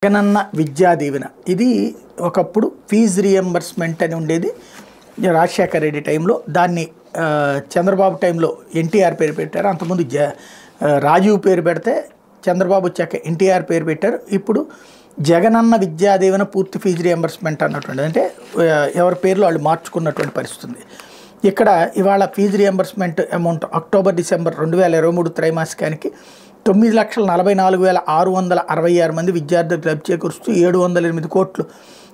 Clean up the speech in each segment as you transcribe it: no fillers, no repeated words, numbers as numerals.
జగనన్న విద్యా దీవెన ఇది ఒకప్పుడు fee reimbursement అని ఉండేది రాజశేఖర్ రెడ్డి టైంలో. దాన్ని చంద్రబాబు టైంలో ఎన్టీఆర్ పేరు పెట్టారు. అంతకుముందు రాజీవ్ పేరు పెడితే చంద్రబాబు వచ్చాక ఎన్టీఆర్ పేరు పెట్టారు. ఇప్పుడు జగనన్న విద్యా దీవెన పూర్తి ఫీజు రియంబర్స్మెంట్ అన్నటువంటిది, అంటే ఎవరి పేర్లు వాళ్ళు మార్చుకున్నటువంటి పరిస్థితి ఉంది. ఇక్కడ ఇవాళ fee reimbursement amount October December 2023 త్రైమాసికానికి 9,44,666 మంది విద్యార్థులకు లబ్ధి చేకూరుస్తూ 708 కోట్లు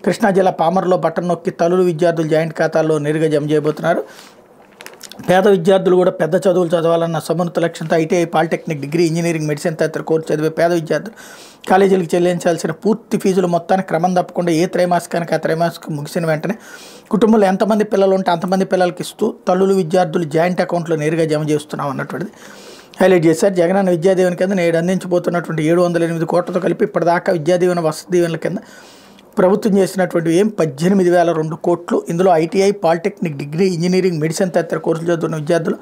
కృష్ణా జిల్లా పామర్లో బటన్ నొక్కి తల్లులు విద్యార్థులు జాయింట్ ఖాతాల్లో నేరుగా జమ చేయబోతున్నారు. పేద విద్యార్థులు కూడా పెద్ద చదువులు చదవాలన్న సమున్నత లక్ష్యంతో ITI, polytechnic, degree, engineering, medicine తదితర కోర్సు చదివే పేద విద్యార్థులు కాలేజీలకు చెల్లించాల్సిన పూర్తి ఫీజులు మొత్తాన్ని క్రమం తప్పకుండా ఏ త్రైమాసికానికి ఆ త్రైమాసికం ముగిసిన వెంటనే కుటుంబంలో ఎంతమంది పిల్లలు ఉంటే అంతమంది పిల్లలకి ఇస్తూ తల్లులు విద్యార్థులు జాయింట్ అకౌంట్లో నేరుగా జమ చేస్తున్నాం అన్నటువంటిది హైలైట్ చేశారు. జగనన్న విద్యాదీవెన కింద నేడు అందించబోతున్నటువంటి 708 కోట్లతో కలిపి ఇప్పటిదాకా విద్యాదీవెన, వసతి దీవెనల కింద ప్రభుత్వం చేసినటువంటి 18,002 కోట్లు. ఇందులో ITI, polytechnic, degree, engineering, medicine తదితర కోర్సులు చదువుతున్న విద్యార్థులు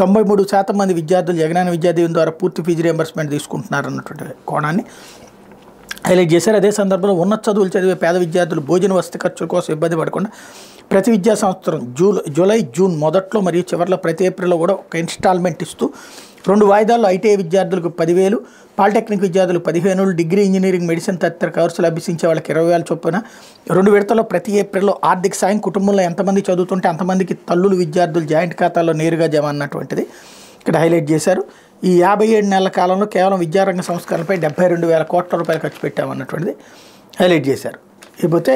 93% మంది విద్యార్థులు జగనన్న విద్యాదీవెన ద్వారా పూర్తి ఫీజు రియంబర్స్మెంట్ తీసుకుంటున్నారు అన్నటువంటి కోణాన్ని హైలైట్ చేశారు. అదే సందర్భంలో ఉన్నత చదువులు చదివే పేద విద్యార్థులు భోజన, వసతి ఖర్చుల కోసం ఇబ్బంది పడకుండా ప్రతి విద్యా సంవత్సరం జూలై, జూన్ మొదట్లో మరియు చివరిలో ప్రతి ఏప్రిల్లో కూడా ఒక ఇన్స్టాల్మెంట్ ఇస్తూ 2 వాయిదాల్లో ఐటీఐ విద్యార్థులకు 10,000, పాలిటెక్నిక్ విద్యార్థులకు 15,000, డిగ్రీ, ఇంజనీరింగ్, మెడిసిన్ తదితర కోర్సులు అభ్యసించే వాళ్ళకి 20,000 చొప్పున 2 విడతల్లో ప్రతి ఏప్రిల్లో ఆర్థిక సాయం కుటుంబంలో ఎంతమంది చదువుతుంటే అంతమందికి తల్లులు విద్యార్థులు జాయింట్ ఖాతాల్లో నేరుగా జమ అన్నటువంటిది ఇక్కడ హైలైట్ చేశారు. ఈ 57 నెలల కాలంలో కేవలం విద్యారంగ సంస్కరణలపై 72,000 కోట్ల రూపాయలు ఖర్చు పెట్టామన్నటువంటిది హైలైట్ చేశారు. ఇకపోతే